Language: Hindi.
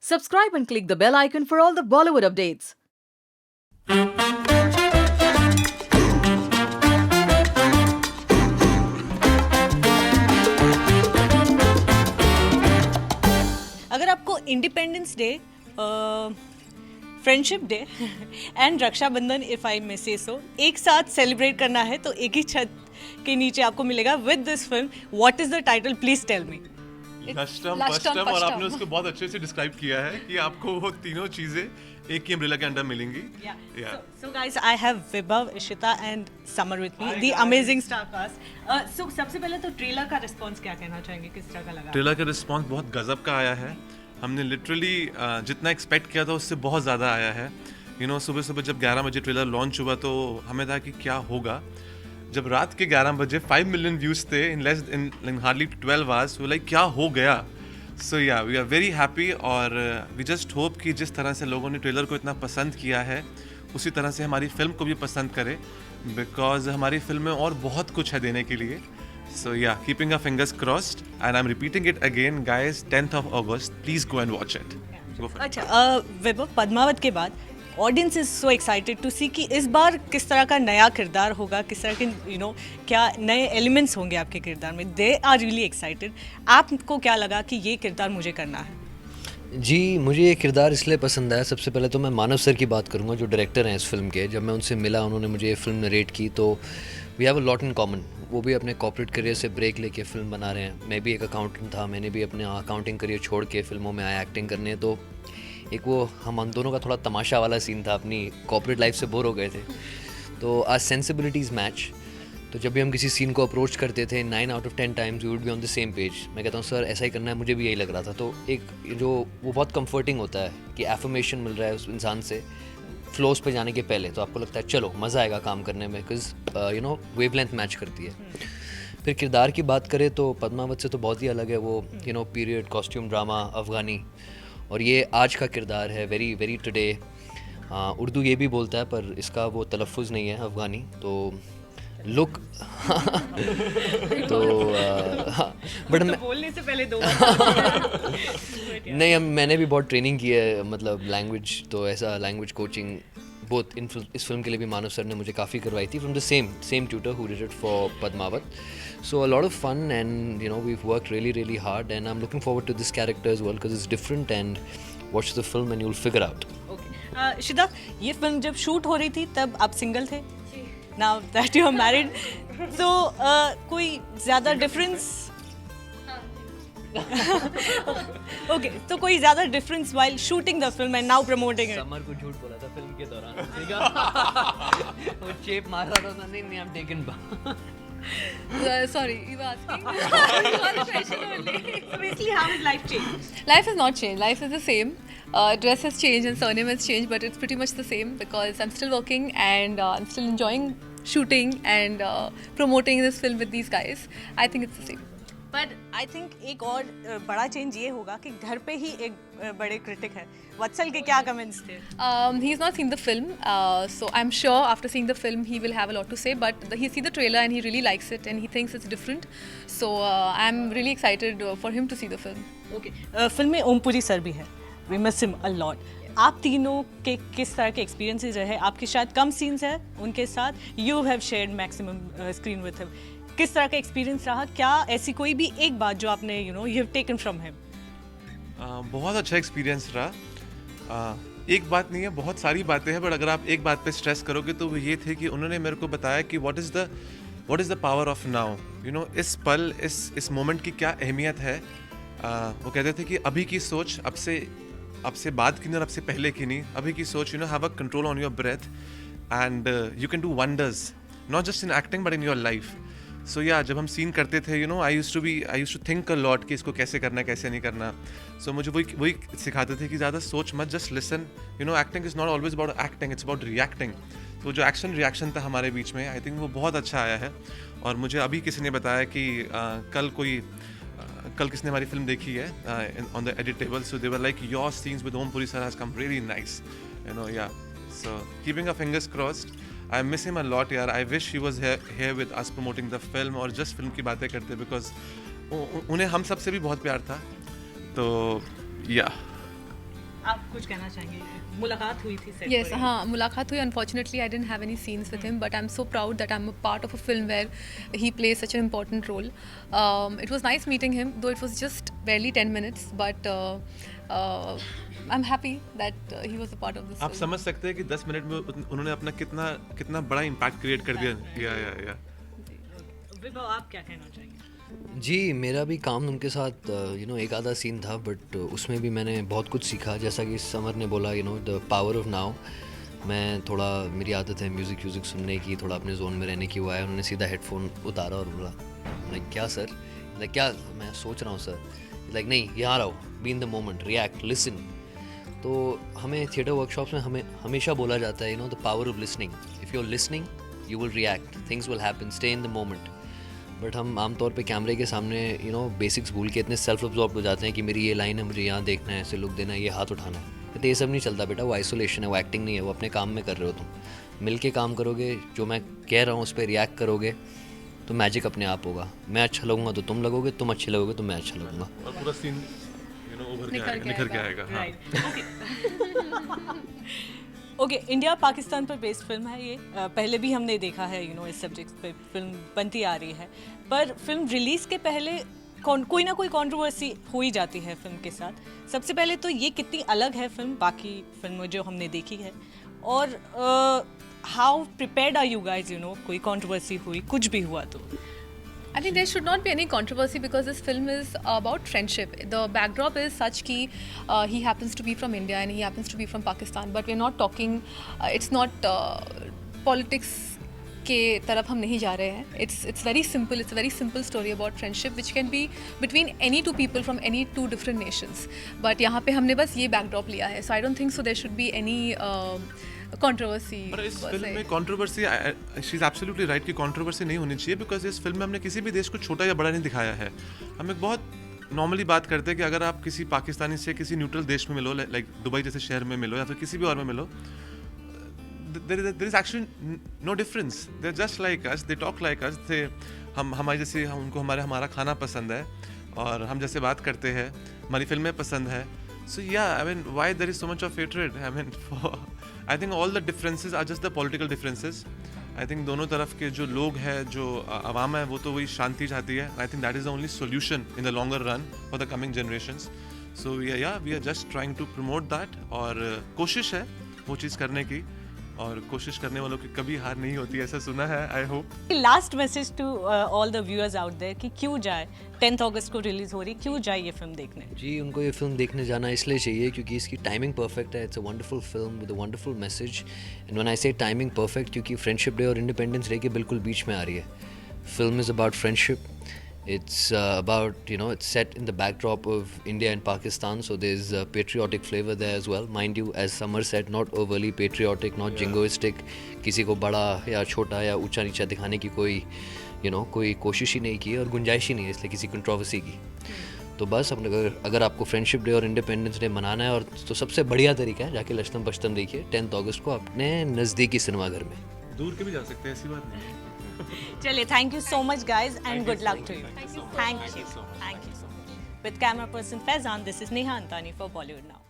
Subscribe and click the bell icon for all the Bollywood updates. अगर आपको independence day, friendship day and Rakshabandhan, if I may say so, एक साथ सेलिब्रेट करना है तो एक ही छत के नीचे आपको मिलेगा with this film. What is the title, please tell me. Lashtam Pashtam, और आपने उसको बहुत अच्छे से डिस्क्राइब किया है कि आपको वो तीनों चीजें एक ही अम्ब्रेला के अंडर मिलेंगी. So guys, I have Vibhav, Ishita and Summer with me, the amazing star cast. So सबसे पहले तो ट्रेलर का रिस्पांस क्या कहना चाहेंगे, किस तरह का लगा? ट्रेलर का रिस्पांस बहुत गजब का आया है. हमने लिटरली जितना एक्सपेक्ट किया था उससे बहुत ज़्यादा आया है. सुबह सुबह जब 11 बजे ट्रेलर लॉन्च हुआ तो हमें था कि क्या होगा. जब रात के 11 बजे 5 मिलियन व्यूज़ थे इन हार्डली 12 आवर्स, वो लाइक क्या हो गया. सो या वी आर वेरी हैप्पी और वी जस्ट होप कि जिस तरह से लोगों ने ट्रेलर को इतना पसंद किया है उसी तरह से हमारी फिल्म को भी पसंद करें, बिकॉज हमारी फिल्म में और बहुत कुछ है देने के लिए. So yeah, keeping our fingers crossed, and I'm repeating it again, guys. 10th of August, please go and watch it. Go for it. अच्छा, विभव, पद्मावत के बाद audience is so excited to see कि इस बार किस तरह का नया किरदार होगा, किस तरह के क्या नए एलिमेंट्स होंगे आपके किरदार में. They are really excited. आपको क्या लगा कि ये किरदार मुझे करना है? जी, मुझे ये किरदार इसलिए पसंद आया. सबसे पहले तो मैं मानव सर की बात करूँगा, जो डायरेक्टर हैं इस फिल्म के. जब मैं उनसे मिला, उन्होंने मुझे ये फिल्म नरेट की, तो we have a lot in common. वो भी अपने कॉर्पोरेट करियर से ब्रेक लेके फ़िल्म बना रहे हैं. मैं भी एक अकाउंटेंट था, मैंने भी अपने अकाउंटिंग करियर छोड़ के फिल्मों में आया एक्टिंग करने. तो एक वो हम दोनों का थोड़ा तमाशा वाला सीन था. अपनी कॉर्पोरेट लाइफ से बोर हो गए थे, तो आज सेंसिबिलिटीज़ मैच. तो जब भी हम किसी सीन को अप्रोच करते थे, 9 out of 10 times we would be on the same page. मैं कहता हूँ सर ऐसा ही करना है, मुझे भी यही लग रहा था. तो एक जो वो बहुत कंफर्टिंग होता है कि एफर्मेशन मिल रहा है उस इंसान से फ्लोस पे जाने के पहले, तो आपको लगता है चलो मज़ा आएगा काम करने में, बिकॉज वेवलेंथ मैच करती है. फिर किरदार की बात करें तो पद्मावत से तो बहुत ही अलग है. वो पीरियड कॉस्ट्यूम ड्रामा अफ़गानी, और ये आज का किरदार है, वेरी वेरी टुडे. उर्दू ये भी बोलता है पर इसका वो तलफ़ुज़ नहीं है अफ़गानी. तो लुक तो बट मैं बोलने से पहले दो नहीं, मैंने भी बहुत ट्रेनिंग की है, मतलब लैंग्वेज, तो ऐसा लैंग्वेज कोचिंग बोथ इस फिल्म के लिए भी मानव सर ने मुझे काफ़ी करवाई थी, from the same tutor who did it for Padmaavat. So a lot of fun, and we've worked really hard, and I'm looking forward to this character as well because it's different. And watch the film and you'll figure out. Okay. शिदा, ये फिल्म जब शूट हो रही थी तब आप सिंगल थे. Now that you are married, so कोई ज़्यादा डिफरेंस? Okay, तो कोई ज़्यादा difference while shooting the film and now promoting it? Summer को झूठ बोला था फिल्म के दौरान. वो चेप मार रहा था. नहीं, I'm taken back. Sorry, you were asking. You are the question only. So basically, how has life changed? Life has not changed. Life is the same. Dress has changed and surname has changed, but it's pretty much the same because I'm still working and I'm still enjoying shooting and promoting this film with these guys. I think it's the same. But I think एक और बड़ा चेंज ये होगा कि घर पे ही एक बड़े क्रिटिक है. वत्सल के क्या कमेंट्स थे? He's not seen the film, so I'm sure after seeing the film he will have a lot to say. But he see the trailer and he really likes it and he thinks it's different. So I'm really excited for him to see the film. Okay. Film में ओम पुरी सर भी है. We miss him a lot. आप तीनों के किस तरह के एक्सपीरियंसेस रहे? आपके शायद कम सीन्स हैं उनके साथ. You have shared maximum screen with him. किस तरह का एक्सपीरियंस रहा? क्या ऐसी कोई भी एक बात जो आपने you have taken from him? बहुत अच्छा एक्सपीरियंस रहा. एक बात नहीं है, बहुत सारी बातें हैं, बट अगर आप एक बात पे स्ट्रेस करोगे तो वो ये थे कि उन्होंने मेरे को बताया कि what is the power of now. इस पल, इस मोमेंट की क्या अहमियत है. वो कहते थे कि अभी की सोच अब से बाद की नहीं और अब से पहले की नहीं. अभी की सोच have a control on your breath and you can do wonders, not just in acting but in your life. So yeah जब हम सीन करते थे, I use to think a lot कि इसको कैसे करना है, कैसे नहीं करना. सो मुझे वही सिखाते थे कि ज़्यादा सोच मत, just listen. Acting is not always about acting, it's about reacting. तो जो एक्शन रिएक्शन था हमारे बीच में, आई थिंक वो बहुत अच्छा आया है. और मुझे अभी किसी ने बताया कि कल किसने हमारी फिल्म देखी है on the edit table, so they were like your scenes with Om Puri sir has come really nice. Yeah so keeping a fingers crossed. I miss him a lot, यार. I wish he was here with us promoting the film और just फिल्म की बातें करते, because उन्हें हम सब से भी बहुत प्यार था. तो या आप कुछ कहना चाहेंगे? मुलाकात हुई थी set Yes, पर। हाँ मुलाकात हुई. Unfortunately, I didn't have any scenes with him, but I'm so proud that I'm a part of a film where he plays such an important role. It was nice meeting him, though it was just barely 10 minutes, but I'm happy that he was a part of this आप film. समझ सकते हैं कि 10 मिनट में उन्होंने अपना कितना कितना बड़ा इम्पैक्ट क्रिएट कर दिया. या विभव, आप क्या कहना चाहेंगे? जी मेरा भी काम उनके साथ एक आधा सीन था, बट उसमें भी मैंने बहुत कुछ सीखा. जैसा कि समर ने बोला, द पावर ऑफ नाउ. मैं थोड़ा, मेरी आदत है म्यूज़िक सुनने की, थोड़ा अपने जोन में रहने की. वो आया, उन्होंने सीधा हेडफोन उतारा और बोला, लाइक क्या सर, लाइक क्या मैं सोच रहा हूँ सर, लाइक नहीं यहाँ रहो, be in the moment, react, listen. तो हमें थिएटर वर्कशॉप्स में हमें हमेशा बोला जाता है the power of listening. If you are listening you will react, things will happen, stay in the moment. But हम आमतौर पे कैमरे के सामने बेसिक्स भूल के इतने सेल्फ अब्जॉर्ब हो जाते हैं कि मेरी ये लाइन है, मुझे यहाँ देखना है, ऐसे लुक देना है, ये हाथ उठाना है. तो ये सब नहीं चलता बेटा, वो आइसोलेशन है, वो एक्टिंग नहीं है, वो अपने काम में कर रहे हो तुम. मिल के काम करोगे, जो मैं कह रहा हूँ उस पर रिएक्ट करोगे तो मैजिक अपने आप होगा. मैं अच्छा लगूंगा तो तुम लगोगे, तुम अच्छे लगोगे तो मैं अच्छा लगूंगा. और पूरा सीन निखर के आएगा. हाँ. ओके, इंडिया पाकिस्तान पर बेस्ड फिल्म है ये. पहले भी हमने देखा है इस सब्जेक्ट पे फिल्म बनती आ रही है, पर फिल्म रिलीज़ के पहले कोई ना कोई कंट्रोवर्सी हो ही जाती है फिल्म के साथ. सबसे पहले तो ये कितनी अलग है फिल्म बाकी फिल्मों जो हमने देखी है, और how prepared are you guys, कोई कंट्रोवर्सी हुई, कुछ भी हुआ तो? I think there should not be any controversy because this film is about friendship. The backdrop is such ki he happens to be from India and he happens to be from Pakistan, but we're not talking, it's not politics के तरफ हम नहीं जा रहे हैं. It's very simple. It's a very simple story about friendship which can be between any two people from any two different nations. But यहाँ पे हमने बस ये backdrop लिया है. So I don't think so there should be any controversy. पर इस per फिल्म se. में controversy, she is absolutely right कि कंट्रोवर्सी नहीं होनी चाहिए, बिकॉज इस फिल्म में हमने किसी भी देश को छोटा या बड़ा नहीं दिखाया है. हम एक बहुत नॉर्मली बात करते हैं कि अगर आप किसी पाकिस्तानी से किसी न्यूट्रल देश में मिलो, लाइक दुबई जैसे शहर में मिलो या फिर किसी भी और में मिलो, there is actually no difference. They're just like us. They talk like us. हम हमारे जैसे, हम उनको हमारा खाना पसंद है और हम जैसे बात करते हैं, हमारी फिल्में पसंद है. So yeah, I mean, why there is so much of hatred? I mean, I think all the differences are just the political differences. I think दोनों तरफ के जो लोग हैं, जो आवाम है, वो तो वही शांति चाहती है. I think that is the only solution in the longer run for the coming generations. So yeah, we are just trying to promote that. और कोशिश है वो चीज़ करने की, और कोशिश करने वालों की कभी हार नहीं होती, ऐसा सुना है. I hope. Last message to all the viewers out there कि क्यों जाए, 10 अगस्त को रिलीज हो रही, क्यों जाए ये फिल्म देखने? जी उनको ये फिल्म देखने जाना इसलिए चाहिए क्योंकि इसकी टाइमिंग परफेक्ट है. It's a wonderful film with a wonderful message. And when I से टाइमिंग परफेक्ट, क्योंकि फ्रेंडशिप डे और इंडिपेंडेंस डे के बिल्कुल बीच में आ रही है. Film is about friendship. It's about, it's set in the backdrop of India and Pakistan, so there's a patriotic flavor there as well. Mind you, as Samar said, not overly patriotic, not jingoistic. किसी को बड़ा या छोटा या ऊंचा नीचा दिखाने की कोई कोई कोशिश ही नहीं की है और गुंजाइश ही नहीं है इसलिए किसी कंट्रोवर्सी की. तो बस अगर आपको फ्रेंडशिप डे और इंडिपेंडेंस डे मनाना है, और तो सबसे बढ़िया तरीका है जाके लश्तम पश्तम देखिए 10 अगस्त को अपने नज़दीकी सिनेमाघर में. दूर के भी जा सकते हैं, ऐसी बात नहीं. चलिए, thank you so much guys and good luck to you. Thank you so much. With camera person Faizan, this is Neha Antani for Bollywood now.